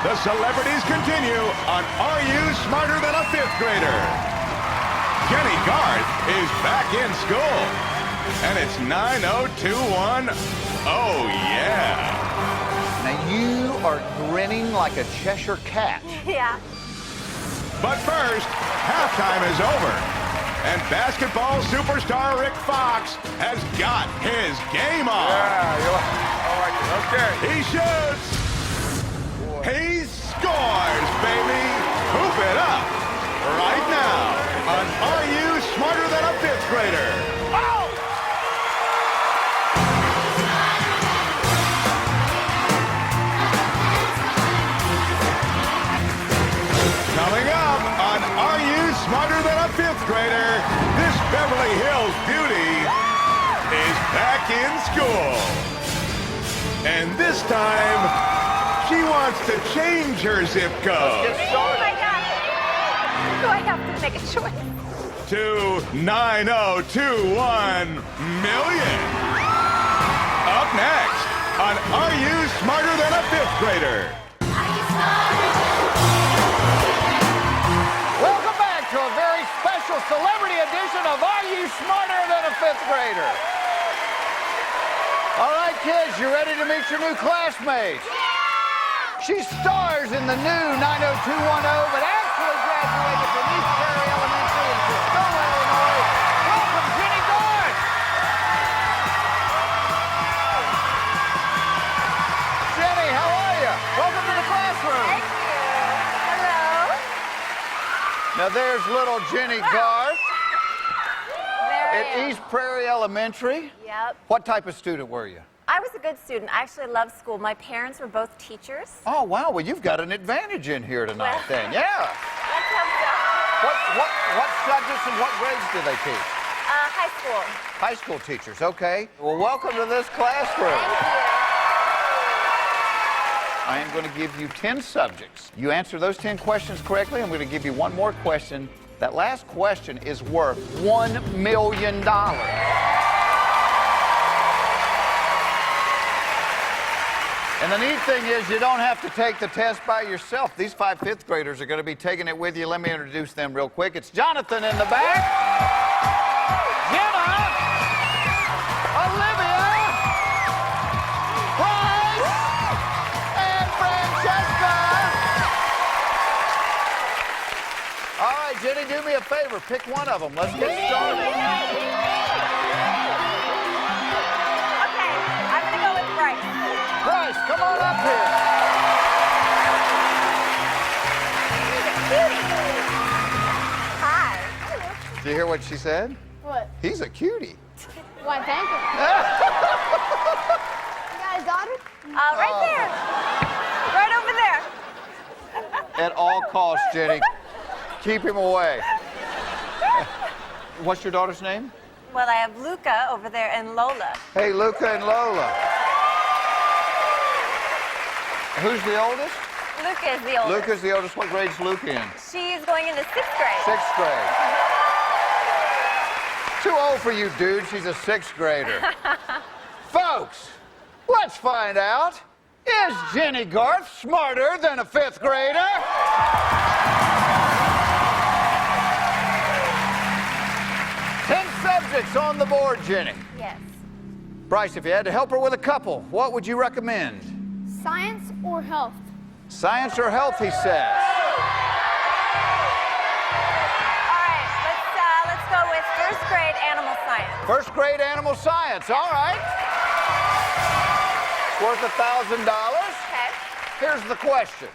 The celebrities continue on Are You Smarter Than a Fifth Grader? Jennie Garth is back in school. And it's 9021. Oh, yeah. Now you are grinning like a Cheshire cat. Yeah. But first, halftime is over. And basketball superstar Rick Fox has got his game on. Okay. He shoots. He scores, baby. Hoop it up right now on Are You Smarter Than a Fifth Grader? Oh! Coming up on Are You Smarter Than a Fifth Grader? This Beverly Hills beauty is back in school. And this time, she wants to change her zip code. Oh my God. Do I have to make a choice? To 9021 million. Up next on Are You Smarter Than a Fifth Grader? Welcome back to a very special celebrity edition of Are You Smarter Than a Fifth Grader? All right, kids, you ready to meet your new classmates? She stars in the new 90210, but actually graduated from East Prairie Elementary in Christopher, Illinois. Welcome, Jennie Garth. Jennie, how are you? Welcome to the classroom. Thank you. Hello. Now there's little Jennie Garth There I at am. East Prairie Elementary. Yep. What type of student were you? I was a good student. I actually loved school. My parents were both teachers. Oh, wow. Well, you've got an advantage in here tonight, Well, then. Yeah. Let's hope What subjects and what grades do they teach? so. High school. High school teachers, okay. Well, welcome to this classroom. Thank you. I am going to give you 10 subjects. You answer those 10 questions correctly, I'm going to give you one more question. That last question is worth $1 million. And the neat thing is you don't have to take the test by yourself. These 5 fifth graders are going to be taking it with you. Let me introduce them real quick. It's Jonathan in the back. Jenna. Olivia. Bryce. And Francesca. All right, Jenny, do me a favor. Pick one of them. Let's get started. Okay, I'm going to go with Bryce. Bryce, come on up here. Hi. Did you hear what she said? What? He's a cutie. Why, thank you. You got a daughter? Right there. Right over there. At all costs, Jenny, keep him away. What's your daughter's name? Well, I have Luca over there and Lola. Hey, Luca and Lola. Who's the oldest? Luca is the oldest. Luca's the oldest. What grade's Luca in? She's going into 6th grade. 6th grade. Too old for you, dude. She's a 6th grader. Folks, let's find out. Is Jennie Garth smarter than a 5th grader? Subjects on the board, Jenny. Yes. Bryce, if you had to help her with a couple, what would you recommend? Science or health? Science or health, he says. All right, let's go with 1st grade animal science. 1st grade animal science, all right. It's worth $1,000. Okay. Here's the question.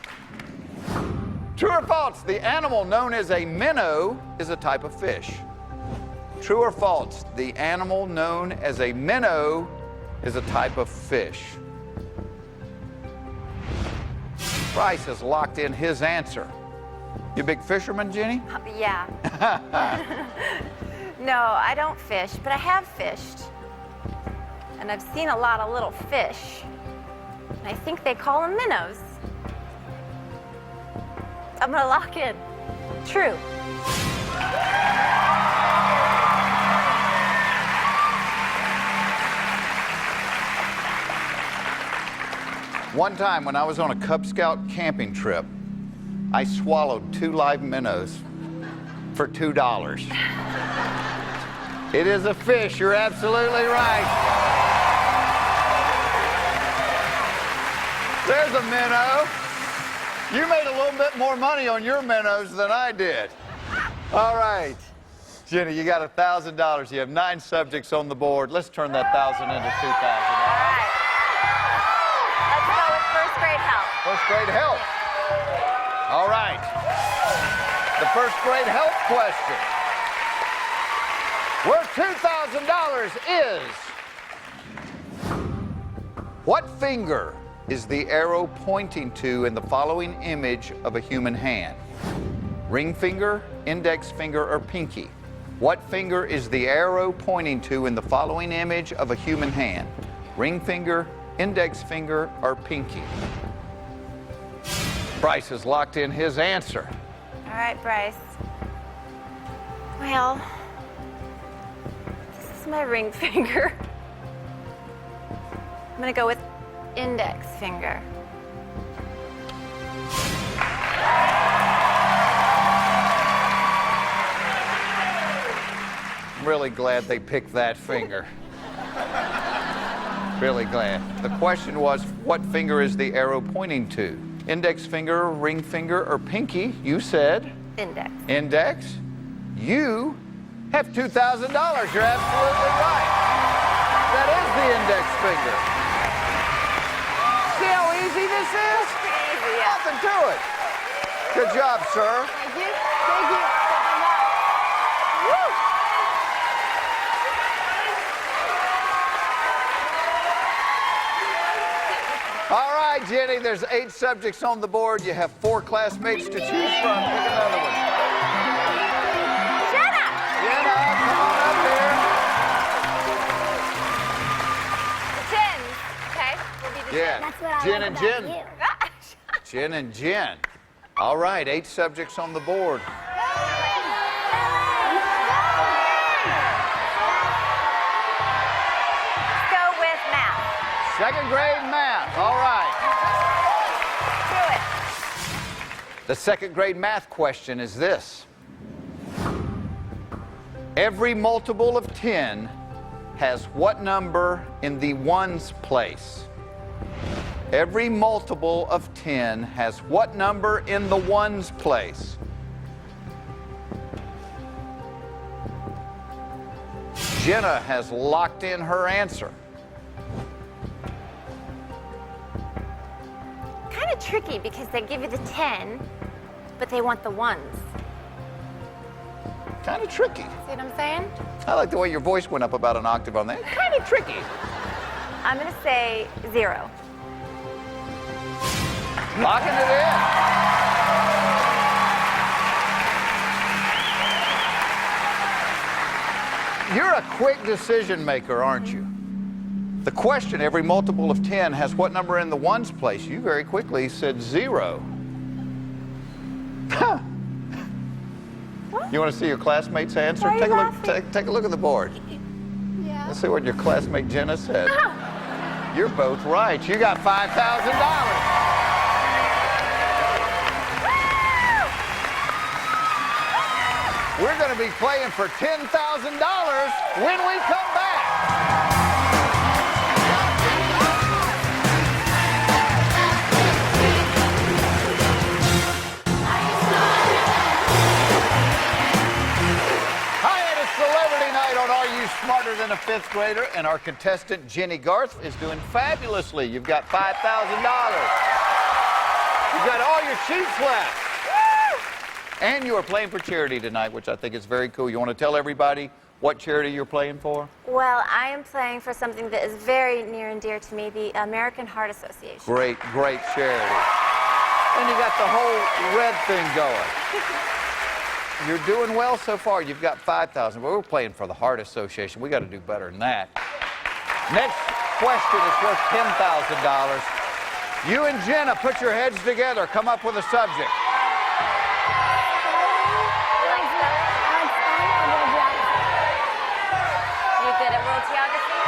True or false, the animal known as a minnow is a type of fish? True or false, the animal known as a minnow is a type of fish? Bryce has locked in his answer. You a big fisherman, Jenny? Yeah. No, I don't fish, but I have fished. And I've seen a lot of little fish. And I think they call them minnows. I'm gonna lock in. True. One time when I was on a Cub Scout camping trip, I swallowed 2 live minnows for $2. It is a fish, you're absolutely right. There's a minnow. You made a little bit more money on your minnows than I did. All right. Jenny, you got $1,000. You have 9 subjects on the board. Let's turn that 1,000 into 2,000. All right. Let's go with first grade health. First grade health. All right. The first grade health question. Worth $2,000 is, what finger is the arrow pointing to in the following image of a human hand? Ring finger, index finger, or pinky? What finger is the arrow pointing to in the following image of a human hand? Ring finger, index finger, or pinky? Bryce has locked in his answer. All right, Bryce. Well, this is my ring finger. I'm gonna go with index finger. I'm really glad they picked that finger. Really glad. The question was, what finger is the arrow pointing to? Index finger, ring finger, or pinky? You said Index. index. You have $2,000. You're absolutely right. That is the index finger. See how easy this is? Easy, yeah. Nothing to it. Good job, sir. Thank you. Thank you. Woo! All right, Jenny, there's 8 subjects on the board. You have 4 classmates to choose from. Pick another one. Jenna! Jenna, come on up here. Jen. Okay, we'll be the Yeah. That's what I Jen love and about Jen. you. Jen and Jen. All right, 8 subjects on the board. Let's go with math. 2nd grade math. All right. Do it. The 2nd grade math question is this. Every multiple of 10 has what number in the ones place? Every multiple of 10 has what number in the ones place? Jenna has locked in her answer. Kind of tricky because they give you the 10, but they want the ones. Kind of tricky. See what I'm saying? I like the way your voice went up about an octave on that. Kind of tricky. I'm gonna say 0. Locking it in. You're a quick decision maker, aren't you? The question, every multiple of 10 has what number in the ones place? You very quickly said 0. Huh. You want to see your classmate's answer? Why are you Take a look. laughing? Take a look at the board. Yeah. Let's see what your classmate Jenna said. You're both right. You got $5,000. We're going to be playing for $10,000 when we come back. Hi, it is Celebrity Night on Are You Smarter Than a 5th Grader? And our contestant, Jennie Garth, is doing fabulously. You've got $5,000. You've got all your sheets left. And you are playing for charity tonight, which I think is very cool. You want to tell everybody what charity you're playing for? Well, I am playing for something that is very near and dear to me, the American Heart Association. Great, great charity. And you got the whole red thing going. You're doing well so far. You've got $5,000. But we're playing for the Heart Association. We got to do better than that. Next question is worth $10,000. You and Jenna, put your heads together. Come up with a subject. You good at world geography?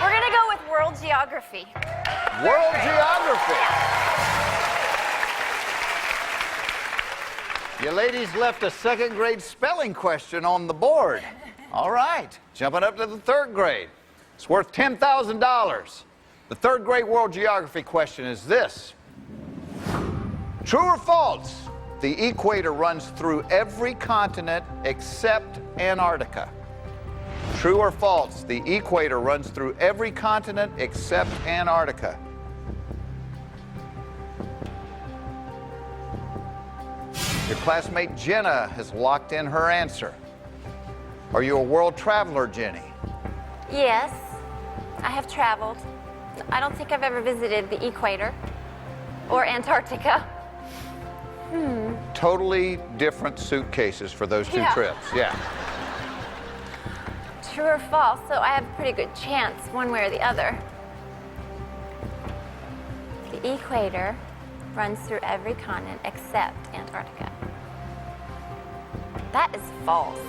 We're gonna go with world geography. World geography. You ladies left a second grade spelling question on the board. All right, jumping up to the third grade. It's worth $10,000. The third grade world geography question is this. True or false? The equator runs through every continent except Antarctica. True or false? The equator runs through every continent except Antarctica. Your classmate Jenna has locked in her answer. Are you a world traveler, Jenny? Yes, I have traveled. I don't think I've ever visited the equator or Antarctica. Totally different suitcases for those two Yeah. trips. Yeah. True or false? So I have a pretty good chance one way or the other. The equator runs through every continent except Antarctica. That is false.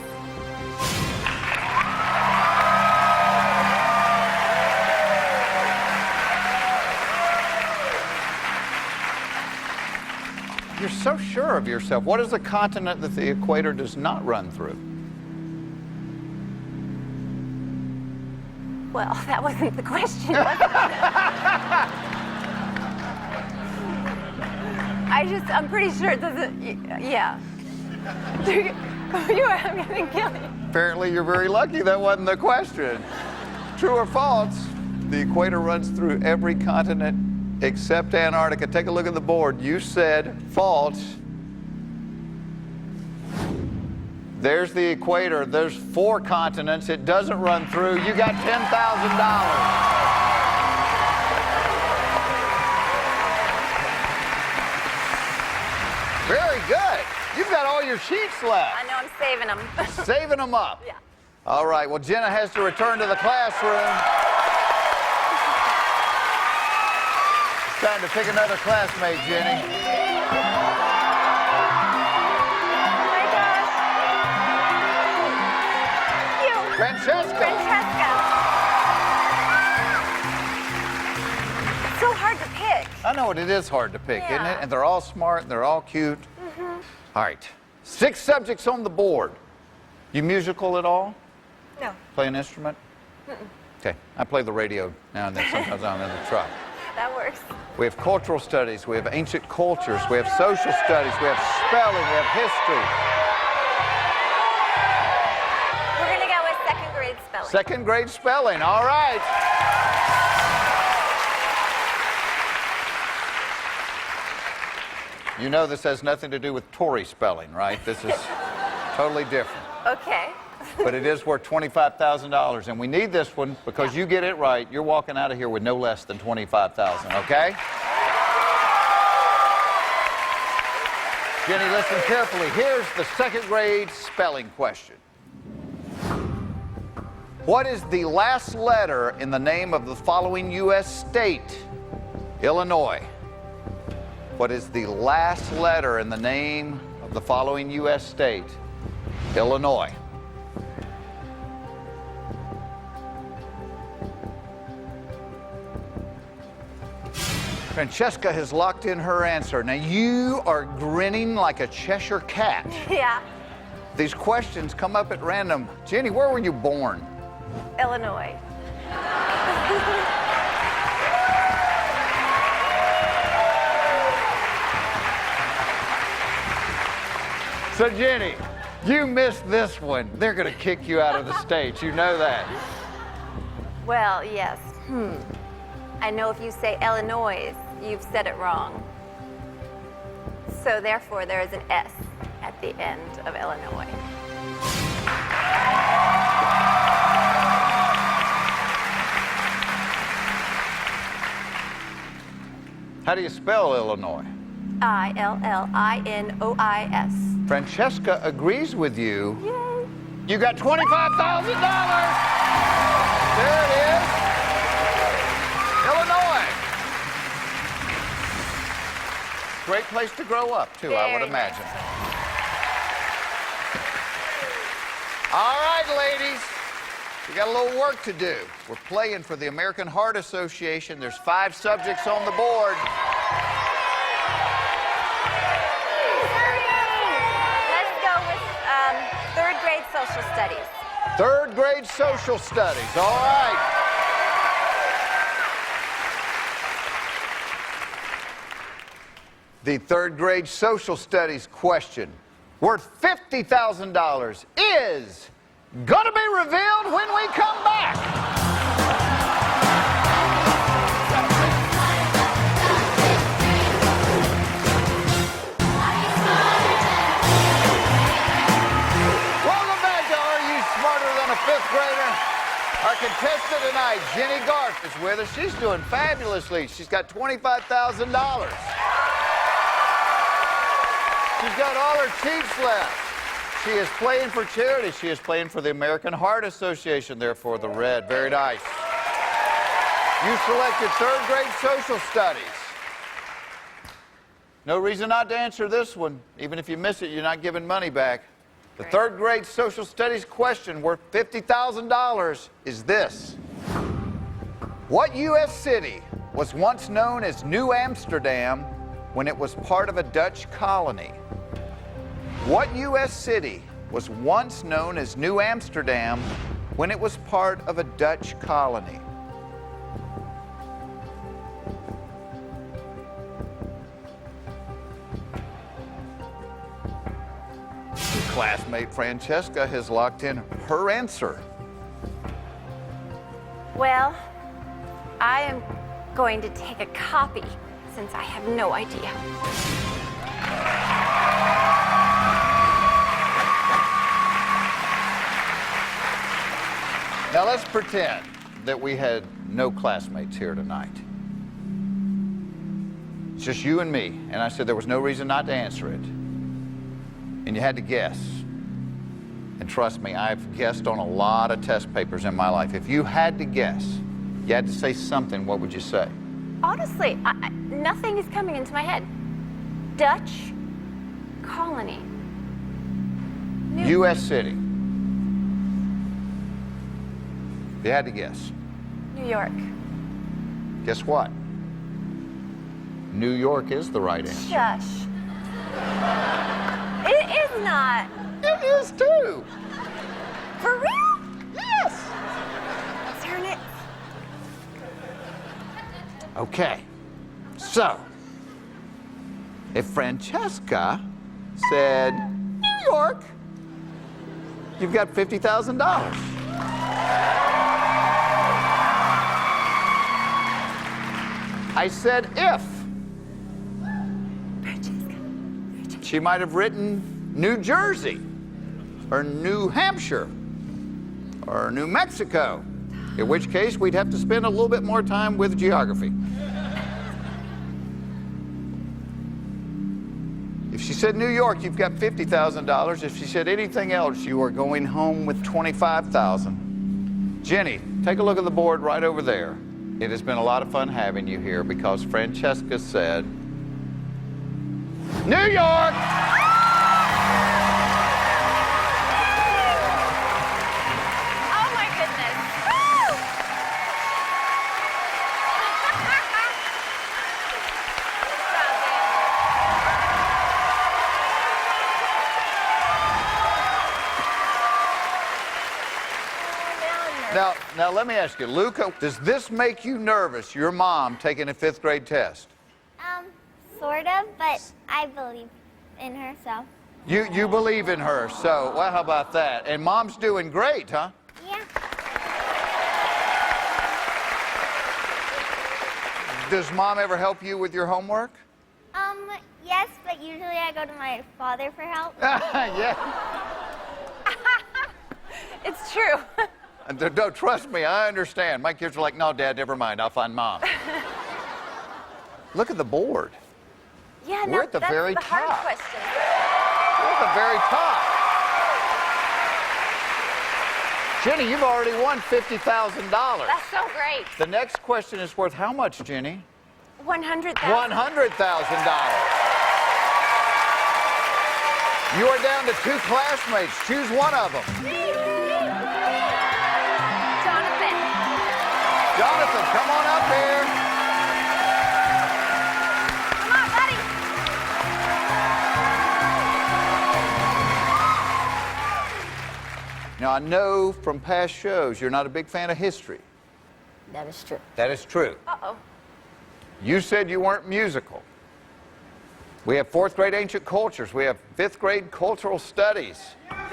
You're so sure of yourself. What is the continent that the equator does not run through? Well, that wasn't the question, was it? I'm pretty sure it doesn't, yeah. You are going to kill me. Apparently, you're very lucky that wasn't the question. True or false? The equator runs through every continent except Antarctica. Take a look at the board. You said false. There's the equator. There's 4 continents. It doesn't run through. You got $10,000. Very good. You've got all your sheets left. I know, I'm saving them. Saving them up. Yeah. All right. Well, Jenna has to return to the classroom. It's time to pick another classmate, Jenny. Oh my gosh. You. Francesca. Francesca. It's so hard to pick. I know it is hard to pick, isn't it? Yeah. And they're all smart, and they're all cute. All right. 6 subjects on the board. You musical at all? No. Play an instrument? Okay. I play the radio now and then. Sometimes I'm in the truck. That works. We have cultural studies. We have ancient cultures. We have social studies. We have spelling. We have history. We're going to go with second grade spelling. Second grade spelling. All right. You know this has nothing to do with Tory spelling, right? This is totally different. Okay. But it is worth $25,000, and we need this one because you get it right. You're walking out of here with no less than $25,000, okay? Jenny, listen carefully. Here's the second grade spelling question. What is the last letter in the name of the following U.S. state? Illinois. What is the last letter in the name of the following U.S. state? Illinois. Francesca has locked in her answer. Now you are grinning like a Cheshire cat. Yeah. These questions come up at random. Jenny, where were you born? Illinois. So Jenny, you missed this one. They're going to kick you out of the state. You know that. Well, yes. I know if you say Illinois, you've said it wrong. So therefore, there is an S at the end of Illinois. How do you spell Illinois? Illinois. Francesca agrees with you. Yay. You got $25,000. There it is. Illinois. Great place to grow up, too, I would Very imagine. nice. All right, ladies. We got a little work to do. We're playing for the American Heart Association. There's 5 subjects on the board. Let's go with 3rd grade social studies. 3rd grade social studies. All right. The 3rd grade social studies question, worth $50,000, is gonna be revealed when we come back. Welcome back to Are You Smarter Than a 5th Grader? Our contestant tonight, Jennie Garth, is with us. She's doing fabulously. She's got $25,000. She's got all her cheats left. She is playing for charity. She is playing for the American Heart Association, therefore the red. Very nice. You selected 3rd grade social studies. No reason not to answer this one. Even if you miss it, you're not giving money back. The 3rd grade social studies question worth $50,000 is this. What U.S. city was once known as New Amsterdam when it was part of a Dutch colony? What U.S. city was once known as New Amsterdam when it was part of a Dutch colony? Classmate Francesca has locked in her answer. Well, I am going to take a copy since I have no idea. Now let's pretend that we had no classmates here tonight. It's just you and me, and I said there was no reason not to answer it. And you had to guess. And trust me, I've guessed on a lot of test papers in my life. If you had to guess, you had to say something, what would you say? Honestly, nothing is coming into my head. Dutch colony. U.S. city. You had to guess. New York. Guess what? New York is the right answer. Shush. It is not. It is too. For real? Yes. Darn it. Okay. So, if Francesca said New York, you've got $50,000. I said if. Francesca. She might have written New Jersey, or New Hampshire, or New Mexico, in which case we'd have to spend a little bit more time with geography. If she said New York, you've got $50,000. If she said anything else, you are going home with $25,000. Jennie, take a look at the board right over there. It has been a lot of fun having you here because Francesca said New York! Oh my goodness. Woo! Now let me ask you, Luca, does this make you nervous, your mom taking a 5th grade test? Sort of, but I believe in her, so. You believe in her, so, well, how about that? And mom's doing great, huh? Yeah. Does mom ever help you with your homework? Yes, but usually I go to my father for help. Yeah. It's true. Don't trust me, I understand. My kids are like, no, Dad, never mind, I'll find mom. Look at the board. Yeah, We're at the that's very the hard top. question. We're at the very top. Jennie, you've already won $50,000. That's so great. The next question is worth how much, Jennie? $100,000. $100,000. You are down to 2 classmates. Choose one of them. Jonathan, come on up here. Come on, buddy. Now, I know from past shows you're not a big fan of history. That is true. That is true. Uh-oh. You said you weren't musical. We have 4th grade ancient cultures. We have 5th grade cultural studies. Up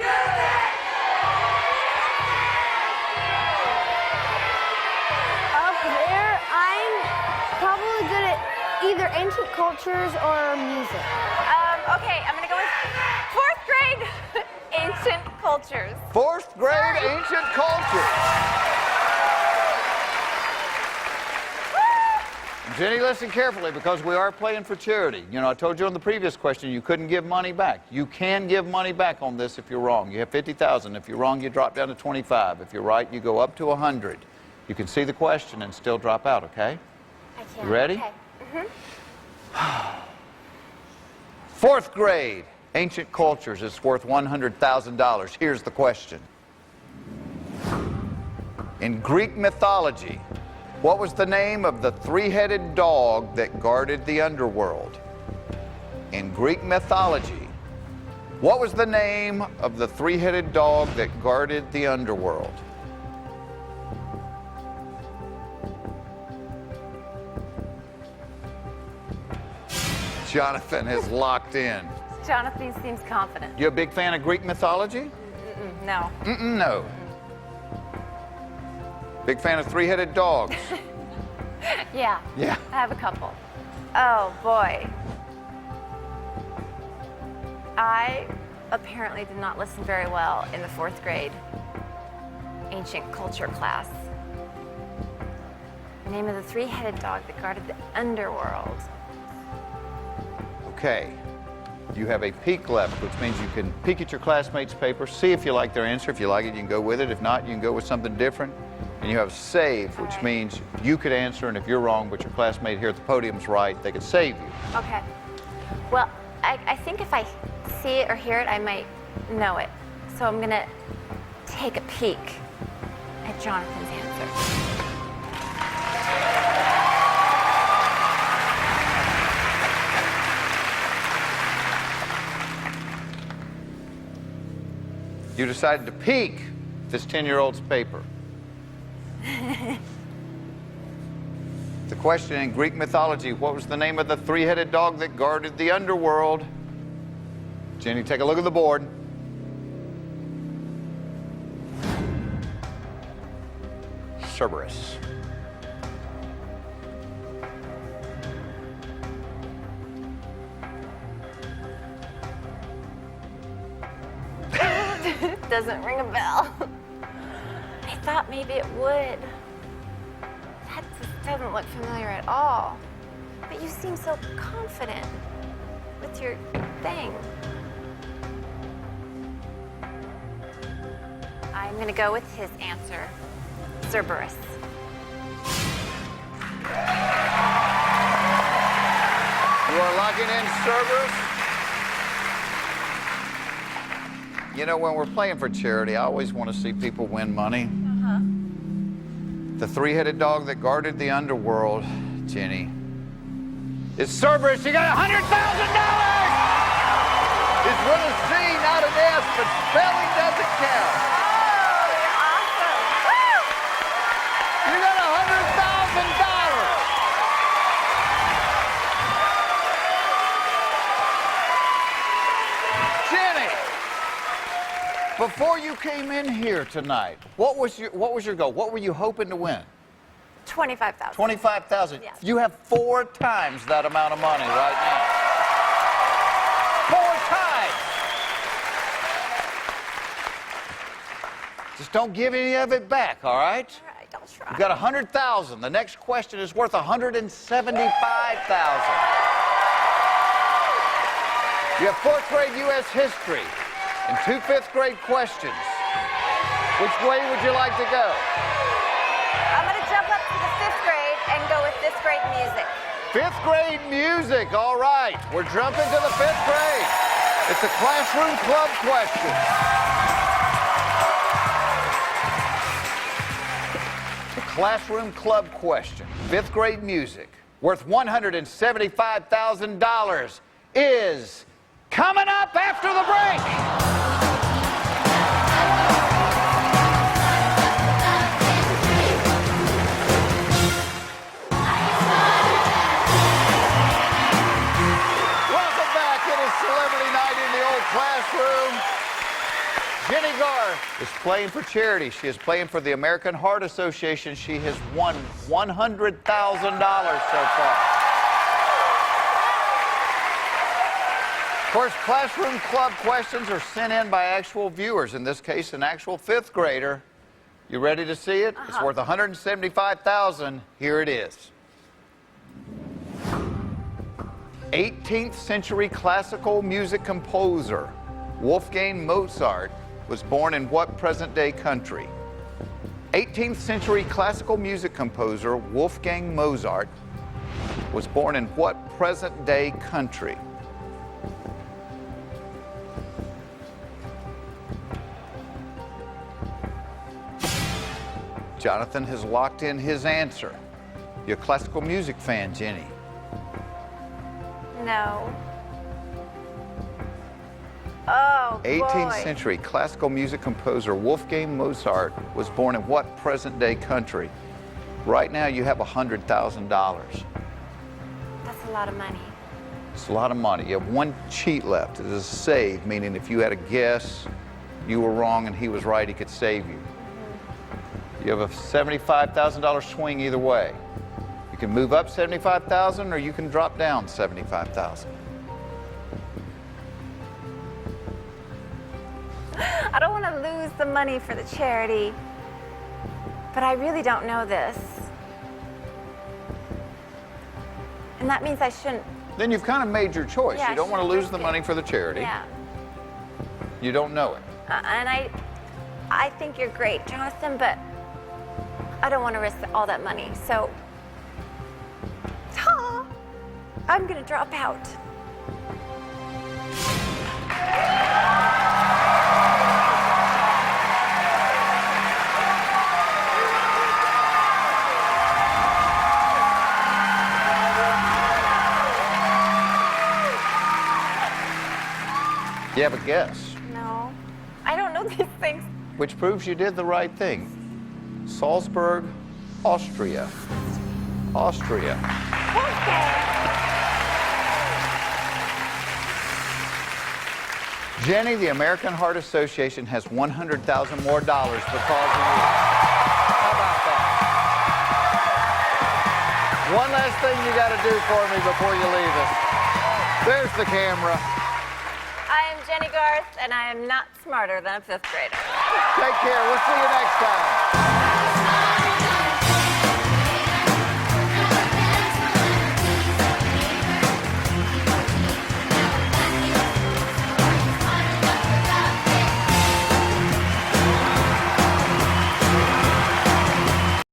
there, I'm probably good at either ancient cultures or music. Okay, I'm gonna go with 4th grade ancient cultures. 4th grade ancient cultures. Jenny, listen carefully because we are playing for charity. You know, I told you on the previous question you couldn't give money back. You can give money back on this if you're wrong. You have 50,000. If you're wrong, you drop down to 25. If you're right, you go up to 100. You can see the question and still drop out, okay? I can. You ready? Okay. 4th grade ancient cultures is worth $100,000. Here's the question. In Greek mythology, what was the name of the 3-headed dog that guarded the underworld? In Greek mythology, what was the name of the 3-headed dog that guarded the underworld? Jonathan is locked in. Jonathan seems confident. You a big fan of Greek mythology? No. No. Big fan of 3-headed dogs? Yeah. Yeah. I have a couple. Oh, boy. I apparently did not listen very well in the 4th grade ancient culture class. The name of the 3-headed dog that guarded the underworld. Okay. You have a peek left, which means you can peek at your classmates' paper, see if you like their answer. If you like it, you can go with it. If not, you can go with something different. And you have save, which means you could answer, and if you're wrong, but your classmate here at the podium's right, they could save you. Okay. Well, I think if I see it or hear it, I might know it. So I'm gonna take a peek at Jonathan's answer. You decided to peek this 10-year-old's paper. The question in Greek mythology, what was the name of the 3-headed dog that guarded the underworld? Jenny, take a look at the board. Cerberus. Doesn't ring a bell. I thought maybe it would. That just doesn't look familiar at all. But you seem so confident with your thing. I'm gonna go with his answer, Cerberus. You are locking in Cerberus? You know, when we're playing for charity, I always want to see people win money. The 3-headed dog that guarded the underworld, Jenny, is Cerberus. You got $100,000! It's with a C, not an S, but spelling doesn't count. Oh, you're awesome. Woo! You got $100,000! Jenny, before you came in here tonight, what was your goal? What were you hoping to win? 25,000. 25,000. Yes. You have 4 times that amount of money right now. 4 times. Just don't give any of it back, all right? All right, I'll try. You've got 100,000. The next question is worth 175,000. You have 4th grade U.S. history and 2 5th grade questions. Which way would you like to go? I'm gonna jump up to the 5th grade and go with 5th grade music. 5th grade music, all right. We're jumping to the 5th grade. It's a classroom club question. The classroom club question, fifth grade music, worth $175,000 is coming up after the break. Welcome back. It is Celebrity Night in the old classroom. Jennie Garth is playing for charity. She is playing for the American Heart Association. She has won $100,000 so far. Of course, classroom club questions are sent in by actual viewers. In this case, an actual fifth grader. You ready to see it? It's worth $175,000. Here it is. 18th century classical music composer Wolfgang Mozart was born in what present-day country? 18th century classical music composer Wolfgang Mozart was born in what present-day country? Jonathan has locked in his answer. You're a classical music fan, Jennie. No. Oh, 18th boy. century classical music composer Wolfgang Mozart was born in what present-day country? Right now, you have $100,000. That's a lot of money. It's a lot of money. You have one cheat left. It is a save, meaning if you had a guess, you were wrong and he was right, he could save you. You have a $75,000 swing either way. You can move up $75,000 or you can drop down $75,000. I don't want to lose the money for the charity, but I really don't know this. And that means I shouldn't. Then you've kind of made your choice. Yeah, You don't want to shouldn't lose the risk it. money for the charity. Yeah. You don't know it. And I think you're great, Jonathan, but I don't want to risk all that money. So, I'm going to drop out. You have a guess, No, I don't know these things. which proves you did the right thing. Salzburg, Austria. Austria. Jennie, the American Heart Association has $100,000 more because of you. How about that? One last thing you got to do for me before you leave us. There's the camera. I am Jennie Garth, and I am not smarter than a fifth grader. Take care. We'll see you next time.